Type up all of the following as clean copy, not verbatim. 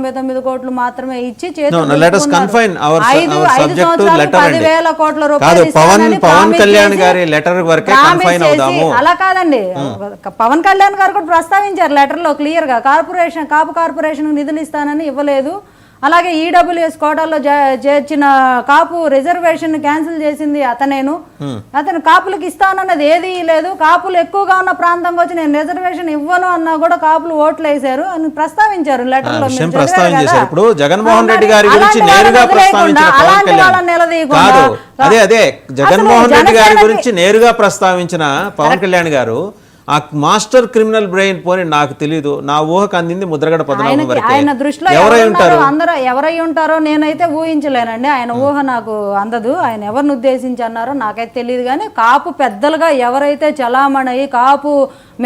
199 కోట్లు మాత్రమే ఇచ్చి అలా కాదండి. పవన్ కళ్యాణ్ గారు కూడా ప్రస్తావించారు లెటర్ లో క్లియర్ గా, కాపు కార్పొరేషన్ నిధులు ఇస్తానని ఇవ్వలేదు. అలాగే ఈడబ్ల్యూఎస్ కోటాలో చేర్చిన కాపు రిజర్వేషన్ క్యాన్సిల్ చేసింది అతను కాపులకు ఇస్తానన్నది ఏదీ లేదు. కాపులు ఎక్కువగా ఉన్న ప్రాంతంకి వచ్చి నేను రిజర్వేషన్ ఇవ్వను అన్నా కూడా కాపులు ఓట్లు వేశారు అని ప్రస్తావించారు లెటర్ లో. ఇప్పుడు జగన్మోహన్ రెడ్డి గారి గురించి నేరుగా ప్రస్తావించిన పవన్ కళ్యాణ్ అదే జగన్మోహన్ రెడ్డి గారి గురించి నేరుగా ప్రస్తావించిన పవన్ కళ్యాణ్ గారు ఆ మాస్టర్ క్రిమినల్ బ్రెయిన్ పోని నాకు తెలీదు, నా ఊహకు అందింది ముద్రగడ పద్మనాభం వరకే. ఆయన దృష్టిలో అందరూ ఎవరై ఉంటారో నేనైతే ఊహించలేనండి. ఆయన ఊహ నాకు అందదు. ఆయన ఎవరిని ఉద్దేశించి అన్నారో నాకైతే తెలియదు. కానీ కాపు పెద్దలుగా ఎవరైతే చలామణి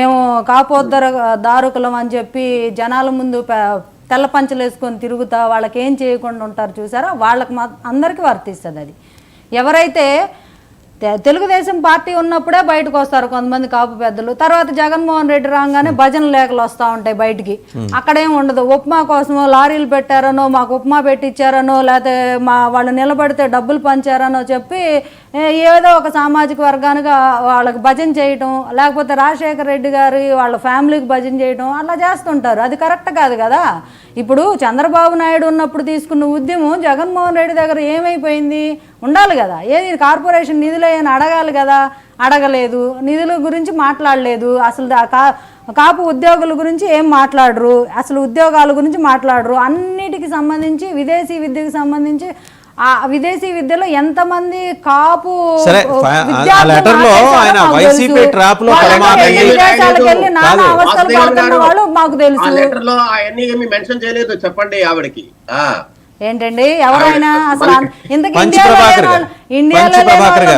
మేము కాపోద్దర దారుకులం అని చెప్పి జనాల ముందు తెల్ల పంచలు వేసుకొని తిరుగుతా వాళ్ళకి ఏం చేయకుండా ఉంటారు చూసారా, వాళ్ళకి అందరికీ వర్తిస్తుంది అది. ఎవరైతే తెలుగుదేశం పార్టీ ఉన్నప్పుడే బయటకు వస్తారు కొంతమంది కాపు పెద్దలు, తర్వాత జగన్మోహన్ రెడ్డి రాగానే భజన లేఖలు వస్తూ ఉంటాయి బయటికి. అక్కడేం ఉండదు, ఉప్మా కోసమో లారీలు పెట్టారనో మాకు ఉప్మా పెట్టించారనో లేకపోతే వాళ్ళు నిలబడితే డబ్బులు పంచారనో చెప్పి ఏదో ఒక సామాజిక వర్గానికి వాళ్ళకి భజన చేయటం, లేకపోతే రాజశేఖర రెడ్డి గారి వాళ్ళ ఫ్యామిలీకి భజన చేయటం అలా చేస్తుంటారు. అది కరెక్ట్ కాదు కదా. ఇప్పుడు చంద్రబాబు నాయుడు ఉన్నప్పుడు తీసుకున్న ఉద్యమం జగన్మోహన్ రెడ్డి దగ్గర ఏమైపోయింది, ఉండాలి కదా. ఏది కార్పొరేషన్ నిధులేని అడగాలి కదా, అడగలేదు. నిధుల గురించి మాట్లాడలేదు. అసలు కాపు ఉద్యోగుల గురించి ఏం మాట్లాడరు, అసలు ఉద్యోగాల గురించి మాట్లాడరు. అన్నిటికి సంబంధించి విదేశీ విద్యకు సంబంధించి ఆ విదేశీ విద్యలో ఎంతమంది కాపు వాళ్ళు మాకు తెలుసు. చెప్పండి ఆవిడకి ఏంటండి ఎవరైనా అసలు ఇండియాలో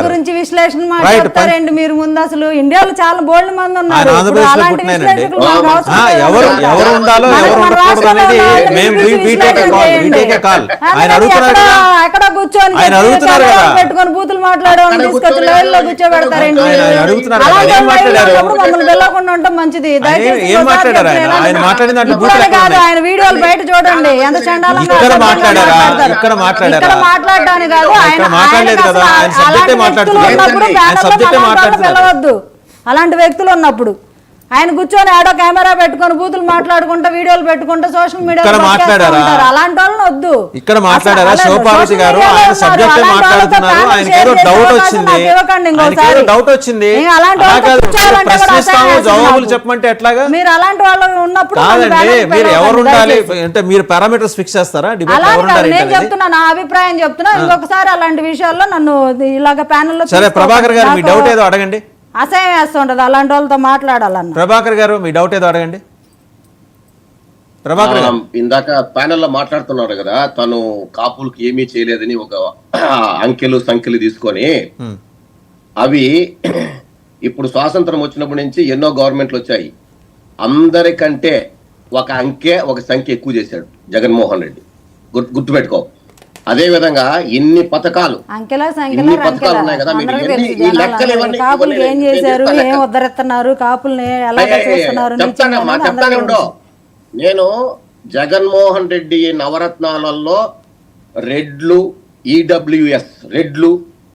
గురించి విశ్లేషణ మాట్లాడతారండి మీరు ముందు. అసలు ఇండియాలో చాలా బోల్డ్ మంది ఉన్నారు. ఎక్కడ కూర్చొని పెట్టుకొని బూతులు మాట్లాడేవాళ్ళని తీసుకొచ్చి లైవ్ లో కూర్చోబెడతారండి. మమ్మల్ని వెళ్ళకుండా ఉండటం మంచిది. దయచేసి కాదు, ఆయన వీడియోలు బయట చూడండి ఎంత చండాలంగా మాట్లాడడానికి కాదు. పిలవద్దు అలాంటి వ్యక్తులు ఉన్నప్పుడు. ఆయన కూర్చొని ఆడో కెమెరా పెట్టుకొని బూతులు మాట్లాడుకుంటా వీడియోలు పెట్టుకుంటా సోషల్ మీడియాలో మాట్లాడారు. అలాంటి వాళ్ళని వద్దు. ఇక్కడ మాట్లాడారా శివపార్వతి గారు, ఆయన సబ్జెక్ట్ మాట్లాడుతున్నారు, ఆయనకి ఏదో డౌట్ వచ్చింది, జవాబులు చెప్పమంటే ఎట్లాగా? మీరు అలాంటి వాళ్ళు ఉన్నప్పుడు కాదండి, మీరు ఎవరు ఉండాలి అంటే మీరు పారామీటర్స్ ఫిక్స్ చేస్తారా? నేను చెప్తున్నా, నా అభిప్రాయం చెప్తున్నా. ఇంకొకసారి అలాంటి విషయాల్లో నన్ను ఇలాగ ప్యానెల్లో. సరే ప్రభాకర్ గారు మీ డౌట్ ఏదో అడగండి. అసహ్యం వేస్తుంటది అలాంటి వాళ్ళతో మాట్లాడాలన్న. ప్రభాకర్ గారు మీ డౌట్ ఏదో అడగండి. ప్రభాకర్ గారు ఇందాక ప్యానెల్లో మాట్లాడుతున్నారు కదా, తను కాపులకి ఏమీ చేయలేదని ఒక అంకెలు సంఖ్యలు తీసుకొని, అవి ఇప్పుడు స్వాతంత్రం వచ్చినప్పటి నుంచి ఎన్నో గవర్నమెంట్లు వచ్చాయి. అందరికంటే ఒక అంకె ఒక సంఖ్య ఎక్కువ చేశాడు జగన్మోహన్ రెడ్డి, గుర్తుపెట్టుకో. అదే విధంగా ఇన్ని పథకాలు ఉన్నాయి కదా, చెప్తానే ఉండో. నేను జగన్మోహన్ రెడ్డి నవరత్నాలలో రెడ్లు, ఈడబ్ల్యూఎస్ రెడ్లు